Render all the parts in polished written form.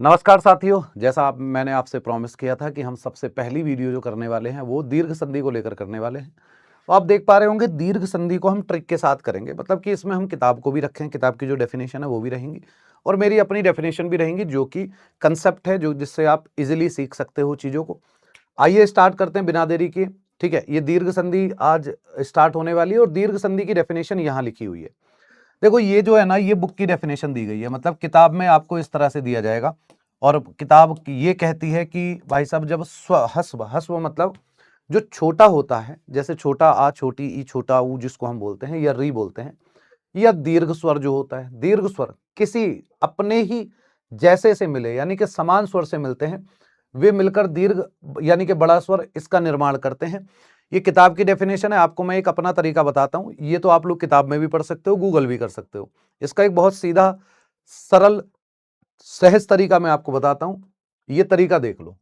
नमस्कार साथियों, जैसा मैंने आपसे प्रॉमिस किया था कि हम सबसे पहली वीडियो जो करने वाले हैं वो दीर्घ संधि को लेकर करने वाले हैं। तो आप देख पा रहे होंगे दीर्घ संधि को हम ट्रिक के साथ करेंगे, मतलब कि इसमें हम किताब को भी रखें, किताब की जो डेफिनेशन है वो भी रहेंगी और मेरी अपनी डेफिनेशन भी रहेंगी, जो कि कंसेप्ट है जो जिससे आप इजीली सीख सकते हो चीज़ों को। आइए स्टार्ट करते हैं बिना देरी के। ठीक है, ये दीर्घ संधि आज स्टार्ट होने वाली है और दीर्घ संधि की डेफिनेशन यहाँ लिखी हुई है। देखो ये जो है ना, ये बुक की डेफिनेशन दी गई है, मतलब किताब में आपको इस तरह से दिया जाएगा और किताब ये कहती है कि भाई साहब जब हस्व हस्व मतलब जो छोटा होता है, जैसे छोटा आ, छोटी ई, छोटा ऊ जिसको हम बोलते हैं या री बोलते हैं, या दीर्घ स्वर जो होता है, दीर्घ स्वर किसी अपने ही जैसे से मिले यानी कि समान स्वर से मिलते हैं, वे मिलकर दीर्घ यानी कि बड़ा स्वर इसका निर्माण करते हैं। ये किताब की डेफिनेशन है। आपको मैं एक अपना तरीका बताता हूं, ये तो आप लोग किताब में भी पढ़ सकते हो, गूगल भी कर सकते हो। इसका एक बहुत सीधा सरल सहज तरीका मैं आपको बताता हूं, ये तरीका देख लो।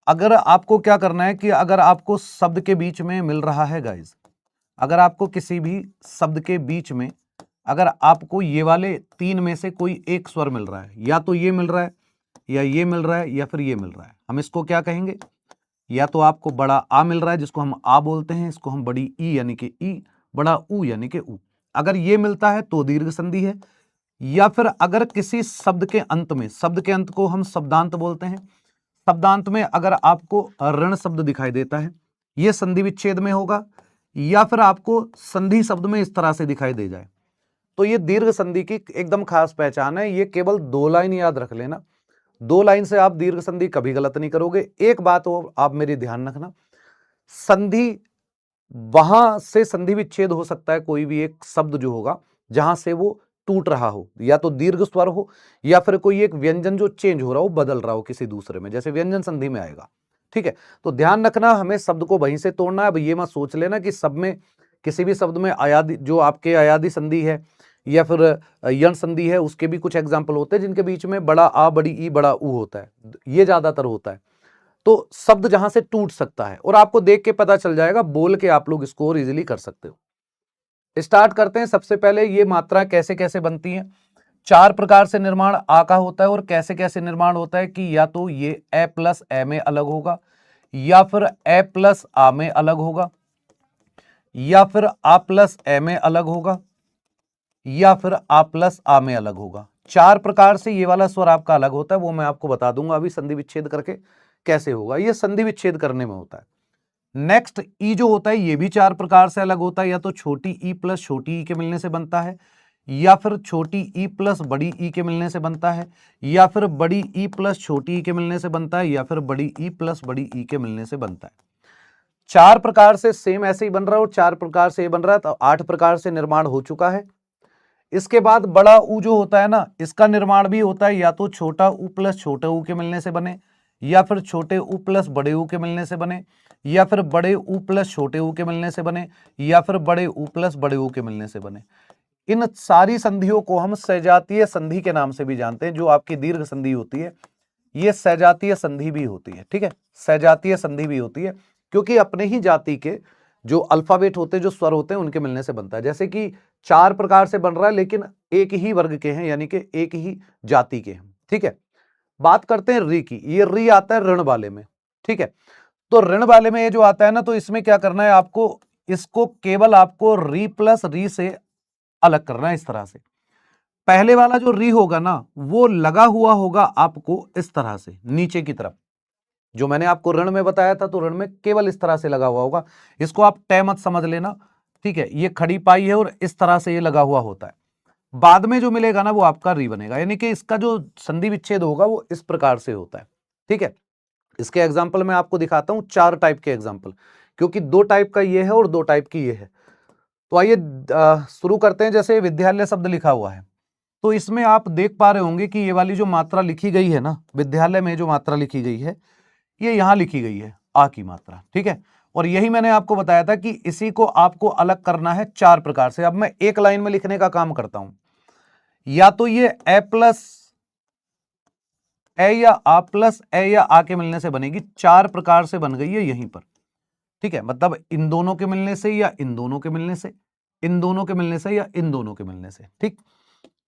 अगर आपको क्या करना है कि अगर आपको शब्द के बीच में मिल रहा है गाइस, अगर आपको किसी भी शब्द के बीच में अगर आपको ये वाले तीन में से कोई एक स्वर मिल रहा है, या तो ये मिल रहा है या ये मिल रहा है या फिर ये मिल रहा है, हम इसको क्या कहेंगे? या तो आपको बड़ा आ मिल रहा है जिसको हम आ बोलते हैं, इसको हम बड़ी ई यानी कि ई, बड़ा ऊ यानी कि ऊ। अगर ये मिलता है तो दीर्घ संधि है। या फिर अगर किसी शब्द के अंत में, शब्द के अंत को हम शब्दांत बोलते हैं, शब्दांत में अगर आपको ऋण शब्द दिखाई देता है, ये संधि विच्छेद में होगा। या फिर आपको संधि शब्द में इस तरह से दिखाई दे जाए, तो ये दीर्घ संधि की एकदम खास पहचान है। ये केवल दो लाइन याद रख लेना, दो लाइन से आप दीर्घ संधि कभी गलत नहीं करोगे। एक बात और आप मेरी ध्यान रखना, संधि वहां से संधि विच्छेद हो सकता है, कोई भी एक शब्द जो होगा जहां से वो टूट रहा हो, या तो दीर्घ स्वर हो या फिर कोई एक व्यंजन जो चेंज हो रहा हो, बदल रहा हो किसी दूसरे में, जैसे व्यंजन संधि में आएगा। ठीक है, तो ध्यान रखना, हमें शब्द को वहीं से तोड़ना है। अब ये मत सोच लेना कि सब में, किसी भी शब्द में अयादि, जो आपके अयादि संधि है या फिर यण संधि है, उसके भी कुछ एग्जाम्पल होते हैं जिनके बीच में बड़ा आ, बड़ी ई, बड़ा ऊ होता है, ये ज्यादातर होता है। तो शब्द जहां से टूट सकता है और आपको देख के पता चल जाएगा, बोल के आप लोग इसको और इजीली कर सकते हो। स्टार्ट करते हैं। सबसे पहले ये मात्रा कैसे कैसे बनती है। चार प्रकार से निर्माण आ का होता है और कैसे कैसे निर्माण होता है कि या तो ये ए प्लस ए में अलग होगा, या फिर ए प्लस आ में अलग होगा, या फिर आ प्लस ए में अलग होगा, या फिर आ प्लस आ में अलग होगा। चार प्रकार से ये वाला स्वर आपका अलग होता है, वो मैं आपको बता दूंगा अभी संधि विच्छेद करके कैसे होगा। ये संधि विच्छेद करने में होता है। नेक्स्ट ई जो होता है, ये भी चार प्रकार से अलग होता है। या तो छोटी ई प्लस छोटी ई के मिलने से बनता है, या फिर छोटी ई प्लस बड़ी ई के मिलने से बनता है, या फिर बड़ी ई प्लस छोटी ई के मिलने से बनता है, या फिर बड़ी ई प्लस बड़ी ई के मिलने से बनता है। चार प्रकार से सेम ऐसे ही बन रहा है और चार प्रकार से ये बन रहा है, तो आठ प्रकार से निर्माण हो चुका है। इसके बाद बड़ा ऊ जो होता है ना, इसका निर्माण भी होता है, या तो छोटा ऊ प्लस छोटे ऊ के मिलने से बने, या फिर छोटे ऊ प्लस बड़े ऊ के मिलने से बने, या फिर बड़े ऊ प्लस छोटे ऊ के मिलने से बने, या फिर बड़े ऊ प्लस बड़े ऊ के मिलने से बने। इन सारी संधियों को हम सजातीय संधि के नाम से भी जानते हैं। जो आपकी दीर्घ संधि होती है, ये सजातीय संधि भी होती है। ठीक है, सजातीय संधि भी होती है, क्योंकि अपने ही जाति के जो अल्फाबेट होते हैं, जो स्वर होते हैं, उनके मिलने से बनता है। जैसे कि चार प्रकार से बन रहा है लेकिन एक ही वर्ग के हैं, यानी कि एक ही जाति के हैं। ठीक है, बात करते हैं री की। ये री आता है ऋण वाले में। ठीक है, तो ऋण वाले में ये जो आता है ना, तो इसमें क्या करना है आपको, इसको केवल आपको री प्लस री से अलग करना है। इस तरह से पहले वाला जो री होगा ना, वो लगा हुआ होगा आपको इस तरह से नीचे की तरफ। जो मैंने आपको ऋण में बताया था, तो ऋण में केवल इस तरह से लगा हुआ होगा। इसको आप टै मत समझ लेना। ठीक है, ये खड़ी पाई है और इस तरह से ये लगा हुआ होता है। बाद में जो मिलेगा ना, वो आपका री बनेगा, यानी कि इसका जो संधि विच्छेद होगा वो इस प्रकार से होता है। ठीक है, इसके एग्जाम्पल मैं आपको दिखाता हूं, चार टाइप के एग्जाम्पल, क्योंकि दो टाइप का ये है और दो टाइप की ये है। तो आइए शुरू करते हैं। जैसे विद्यालय शब्द लिखा हुआ है, तो इसमें आप देख पा रहे होंगे कि ये वाली जो मात्रा लिखी गई है ना, विद्यालय में जो मात्रा लिखी गई है, ये यहां लिखी गई है आ की मात्रा। ठीक है, और यही मैंने आपको बताया था कि इसी को आपको अलग करना है चार प्रकार से। अब मैं एक लाइन में लिखने का काम करता हूं। या तो ये ए प्लस ए या आ प्लस ए या आ के मिलने से बनेगी, चार प्रकार से बन गई है यहीं पर। ठीक है, मतलब इन दोनों के मिलने से या इन दोनों के मिलने से, इन दोनों के मिलने से या इन दोनों के मिलने से। ठीक,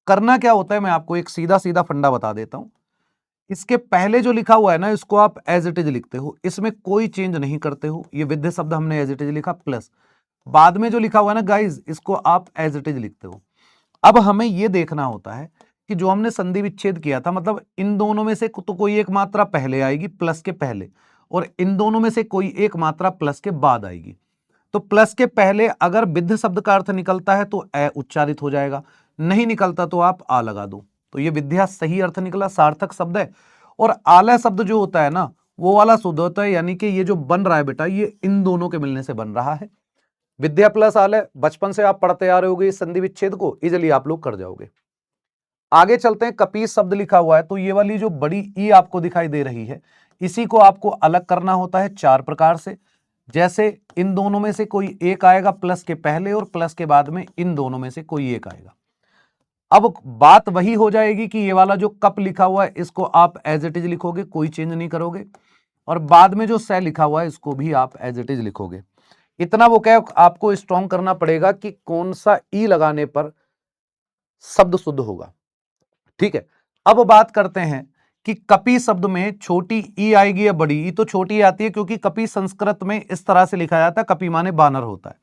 करना क्या होता है, मैं आपको एक सीधा सीधा फंडा बता देता हूं। इसके पहले जो लिखा हुआ है ना, इसको आप एज इट इज लिखते हो, इसमें कोई चेंज नहीं करते हो। ये विद्य शब्द हमने एज इट इज लिखा, प्लस बाद में जो लिखा हुआ है ना गाइज, इसको आप एज इट इज लिखते हो। अब हमें ये देखना होता है कि जो हमने संधि विच्छेद किया था, मतलब इन दोनों में से तो कोई एक मात्रा पहले आएगी प्लस के पहले, और इन दोनों में से कोई एक मात्रा प्लस के बाद आएगी। तो प्लस के पहले अगर विद्ध शब्द का अर्थ निकलता है तो ए उच्चारित हो जाएगा, नहीं निकलता तो आप आ लगा दो। तो ये विद्या सही अर्थ निकला, सार्थक शब्द है। और आलय शब्द जो होता है ना, वो वाला शुद्ध होता है, यानी कि ये जो बन रहा है बेटा, ये इन दोनों के मिलने से बन रहा है। विद्या प्लस आलय, बचपन से आप पढ़ते आ रहे होगे इस संधि विच्छेद को, इजिली आप लोग कर जाओगे। आगे चलते हैं, कपीस शब्द लिखा हुआ है, तो ये वाली जो बड़ी ई आपको दिखाई दे रही है, इसी को आपको अलग करना होता है 4 प्रकार से। जैसे इन दोनों में से कोई एक आएगा प्लस के पहले, और प्लस के बाद में इन दोनों में से कोई एक आएगा। अब बात वही हो जाएगी कि ये वाला जो कप लिखा हुआ है, इसको आप एज इट इज लिखोगे, कोई चेंज नहीं करोगे, और बाद में जो से लिखा हुआ है, इसको भी आप एज इट इज लिखोगे। इतना वो क्या आपको स्ट्रॉन्ग करना पड़ेगा कि कौन सा ई लगाने पर शब्द शुद्ध होगा। ठीक है, अब बात करते हैं कि कपि शब्द में छोटी ई आएगी या बड़ी ई। तो छोटी आती है, क्योंकि कपि संस्कृत में इस तरह से लिखा जाता है, कपि माने बानर होता है।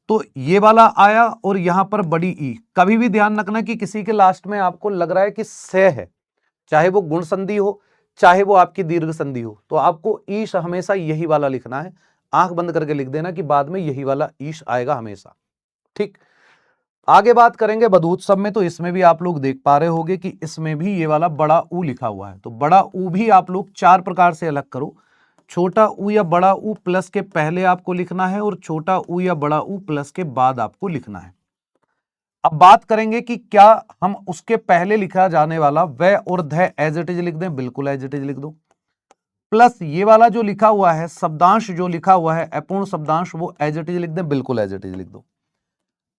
तो ये वाला आया, और यहां पर बड़ी ई। कभी भी ध्यान रखना कि किसी के लास्ट में आपको लग रहा है कि से है, चाहे वो गुण संधि हो, चाहे वो आपकी दीर्घ संधि हो, तो आपको ईश हमेशा यही वाला लिखना है। आंख बंद करके लिख देना कि बाद में यही वाला ईश आएगा हमेशा। ठीक, आगे बात करेंगे बधूत शब्द में, तो इसमें भी आप लोग देख पा रहे होंगे कि इसमें भी ये वाला बड़ा ऊ लिखा हुआ है। तो बड़ा ऊ भी आप लोग 4 प्रकार से अलग करो। छोटा ऊ या बड़ा ऊ प्लस के पहले आपको लिखना है, और छोटा ऊ या बड़ा ऊ प्लस के बाद आपको लिखना है। अब बात करेंगे कि क्या हम उसके पहले लिखा जाने वाला व और ध एज इट इज लिख दें? बिल्कुल एज इट इज लिख दो। प्लस ये वाला जो लिखा हुआ है शब्दांश, जो लिखा हुआ है अपूर्ण शब्दांश, वो एज इट इज लिख दें, बिल्कुल एज इट इज लिख दो।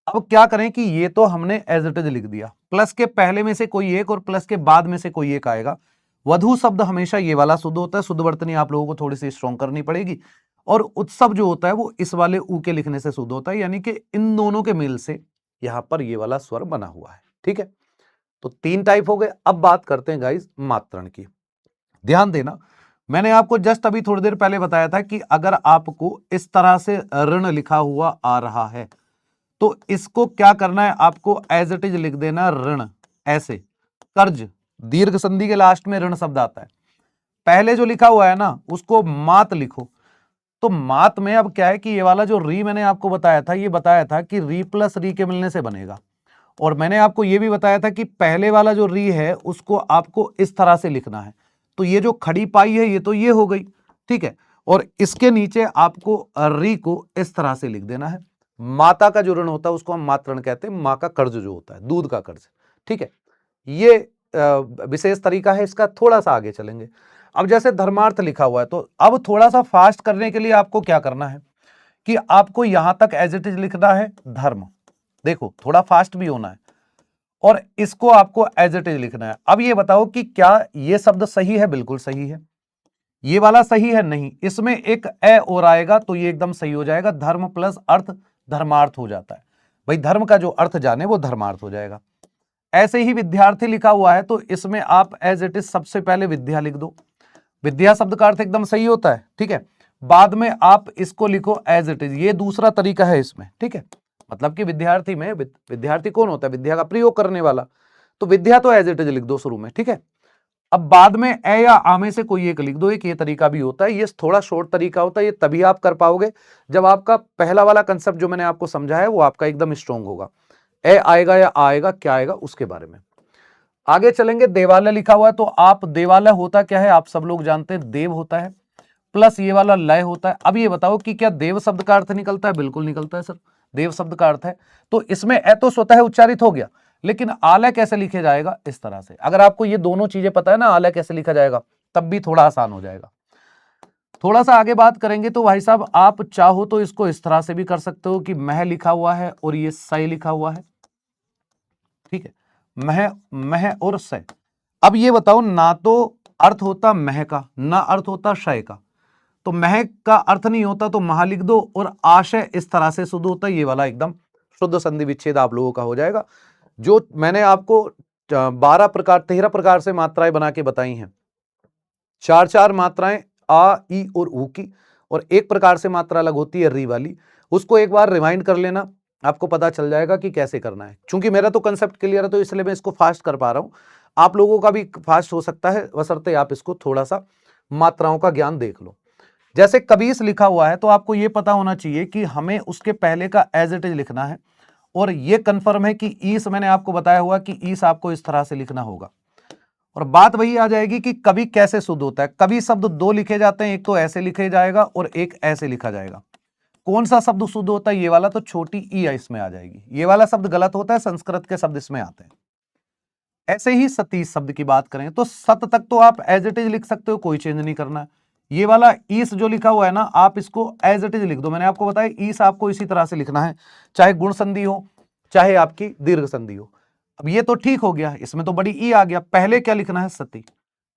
अब क्या करें कि ये तो हमने एज इट इज लिख दिया, प्लस के पहले में से कोई एक और प्लस के बाद में से कोई एक आएगा। वधु शब्द हमेशा ये वाला शुद्ध होता है, शुद्ध वर्तनी आप लोगों को थोड़ी सी स्ट्रॉन्ग करनी पड़ेगी। और उत्सव जो होता है वो इस वाले ऊ के लिखने से शुद्ध होता है, यानी कि इन दोनों के मेल से यहां पर ये वाला स्वर बना हुआ है। ठीक है, तो 3 टाइप हो गए। अब बात करते हैं गाइस मात्रण की। ध्यान देना, मैंने आपको जस्ट अभी थोड़ी देर पहले बताया था कि अगर आपको इस तरह से ऋण लिखा हुआ आ रहा है, तो इसको क्या करना है, आपको एज इट इज लिख देना ऋण। ऐसे कर्ज, दीर्घ संधि के लास्ट में ऋण शब्द आता है। पहले जो लिखा हुआ है ना, उसको मात लिखो। तो मात में अब क्या है कि ये वाला जो री मैंने आपको बताया था, ये बताया था कि री प्लस री के मिलने से बनेगा। और मैंने आपको ये भी बताया था कि पहले वाला जो री है उसको आपको इस तरह से लिखना है। तो ये जो खड़ी पाई है, ये तो ये हो गई। ठीक है, और इसके नीचे आपको री को इस तरह से लिख देना है। माता का जो ऋण होता है उसको हम मातृण कहते हैं, माँ का कर्ज जो होता है, दूध का कर्ज। ठीक है, ये विशेष तरीका है इसका। थोड़ा सा आगे चलेंगे। अब जैसे धर्मार्थ लिखा हुआ है, तो अब थोड़ा सा फास्ट करने के लिए आपको क्या करना है कि आपको यहां तक एज इट इज लिखना है धर्म। देखो, थोड़ा फास्ट भी होना है, और इसको आपको एज इट इज लिखना है। अब ये बताओ कि क्या ये शब्द सही है? बिल्कुल सही है। ये वाला सही है? नहीं। इसमें एक ए और आएगा तो ये एकदम सही हो जाएगा। धर्म प्लस अर्थ धर्मार्थ हो जाता है। भाई धर्म का जो अर्थ जाने वो धर्मार्थ हो जाएगा। ऐसे ही विद्यार्थी लिखा हुआ है, तो इसमें आप एज इट इज सबसे पहले विद्या लिख दो। विद्या शब्द का अर्थ एकदम सही होता है। ठीक है, बाद में आप इसको लिखो एज इट इज। ये दूसरा तरीका है इसमें। ठीक है, मतलब कि विद्यार्थी में विद्यार्थी कौन होता है? विद्या का प्रयोग करने वाला। तो विद्या तो एज इट इज लिख दो शुरू में। ठीक है, अब बाद में ए या आ में से कोई एक लिख दो। एक ये तरीका भी होता है, ये थोड़ा शॉर्ट तरीका होता है। ये तभी आप कर पाओगे जब आपका पहला वाला कंसेप्ट जो मैंने आपको समझाया है वो आपका एकदम स्ट्रॉन्ग होगा। ए आएगा या आएगा, क्या आएगा उसके बारे में आगे चलेंगे। देवालय लिखा हुआ है, तो आप देवालय होता क्या है? आप सब लोग जानते हैं, देव होता है प्लस ये वाला लय होता है। अब ये बताओ कि क्या देव शब्द का अर्थ निकलता है? बिल्कुल निकलता है सर, देव शब्द का अर्थ है। तो इसमें ए तो स्वतः उच्चारित हो गया, लेकिन आलय कैसे लिखे जाएगा? इस तरह से। अगर आपको ये दोनों चीजें पता है ना, आलय कैसे लिखा जाएगा, तब भी थोड़ा आसान हो जाएगा। थोड़ा सा आगे बात करेंगे तो भाई साहब आप चाहो तो इसको इस तरह से भी कर सकते हो कि मह लिखा हुआ है और ये सय लिखा हुआ है। ठीक है, मह मह और सय। अब ये बताओ, ना तो अर्थ होता मह का, ना अर्थ होता शय का। तो मह का अर्थ नहीं होता तो महा लिख दो, और आशय इस तरह से शुद्ध होता है। ये वाला एकदम शुद्ध संधि विच्छेद आप लोगों का हो जाएगा। जो मैंने आपको 13 प्रकार से मात्राएं बना के बताई हैं, चार चार मात्राएं आ, ई और ऊ की, और एक प्रकार से मात्रा अलग होती है री वाली। उसको एक बार रिमाइंड कर लेना, आपको पता चल जाएगा कि कैसे करना है। क्योंकि मेरा तो कंसेप्ट क्लियर है तो इसलिए मैं इसको फास्ट कर पा रहा हूं, आप लोगों का भी फास्ट हो सकता है, बशर्ते आप इसको थोड़ा सा मात्राओं का ज्ञान देख लो। जैसे कबीस लिखा हुआ है तो आपको यह पता होना चाहिए कि हमें उसके पहले का एज इट इज लिखना है, और यह कंफर्म है कि ईस, मैंने आपको बताया हुआ कि ईस आपको इस तरह से लिखना होगा। और बात वही आ जाएगी कि कवि कैसे शुद्ध होता है। कवि शब्द दो लिखे जाते हैं, एक तो ऐसे लिखे जाएगा और एक ऐसे लिखा जाएगा। कौन सा शब्द शुद्ध होता है? ये वाला, तो छोटी ई इसमें आ जाएगी। ये वाला शब्द गलत होता है, संस्कृत के शब्द इसमें आते हैं। ऐसे ही सतीश शब्द की बात करें तो सत तक तो आप एज इट इज लिख सकते हो, कोई चेंज नहीं करना है। ये वाला ईस जो लिखा हुआ है ना, आप इसको एज इट इज लिख दो। मैंने आपको बताया ईस आपको इसी तरह से लिखना है, चाहे गुण संधि हो चाहे आपकी दीर्घ संधि हो। अब ये तो ठीक हो गया, इसमें तो बड़ी ई आ गया। पहले क्या लिखना है? सती।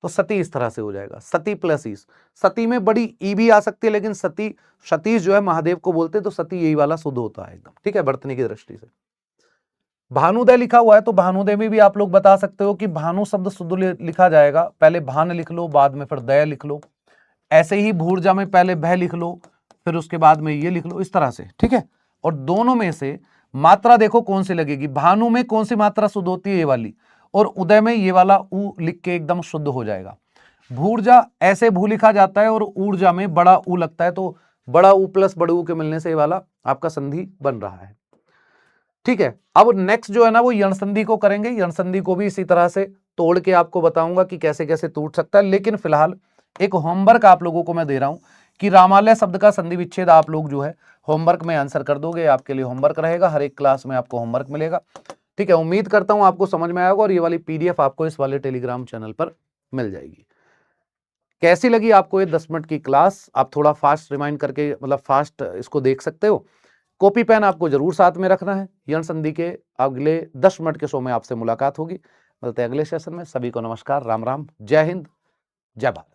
तो सती इस तरह से हो जाएगा, सती प्लस ईस। सती में बड़ी ई भी आ सकती है, लेकिन सती, सतीश जो है महादेव को बोलते हैं, तो सती यही वाला शुद्ध होता है एकदम, ठीक है, वर्तनी की दृष्टि से। भानुदय लिखा हुआ है तो भानुदय में भी आप लोग बता सकते हो कि भानु शब्द शुद्ध लिखा जाएगा, पहले भान लिख लो, बाद में फिर दया लिख लो। ऐसे ही भूर्जा में पहले भय लिख लो, फिर उसके बाद में ये लिख लो, इस तरह से, ठीक है। और दोनों में से मात्रा देखो कौन सी लगेगी। भानु में कौन सी मात्रा शुद्ध होती है? ये वाली। और उदय में ये वाला ऊ लिख के एकदम शुद्ध हो जाएगा। भूर्जा ऐसे भू लिखा जाता है और ऊर्जा में बड़ा ऊ लगता है, तो बड़ा ऊ प्लस बड़े ऊ के मिलने से ये वाला आपका संधि बन रहा है, ठीक है। अब नेक्स्ट जो है ना वो यण संधि को करेंगे। यण संधि को भी इसी तरह से तोड़ के आपको बताऊंगा कि कैसे कैसे टूट सकता है। लेकिन फिलहाल एक होमवर्क आप लोगों को मैं दे रहा हूं कि रामालय शब्द का संधि विच्छेद आप लोग जो है होमवर्क में आंसर कर दोगे। आपके लिए होमवर्क रहेगा, हर एक क्लास में आपको होमवर्क मिलेगा, ठीक है। उम्मीद करता हूं आपको समझ में आएगा और ये वाली पीडीएफ आपको इस वाले टेलीग्राम चैनल पर मिल जाएगी। कैसी लगी आपको ये 10 मिनट की क्लास? आप थोड़ा फास्ट रिमाइंड करके, मतलब फास्ट इसको देख सकते हो। कॉपी पेन आपको जरूर साथ में रखना है। यण संधि के अगले 10 मिनट के शो में आपसे मुलाकात होगी। मिलते हैं अगले सेशन में। सभी को नमस्कार, राम राम, जय हिंद, जय भारत।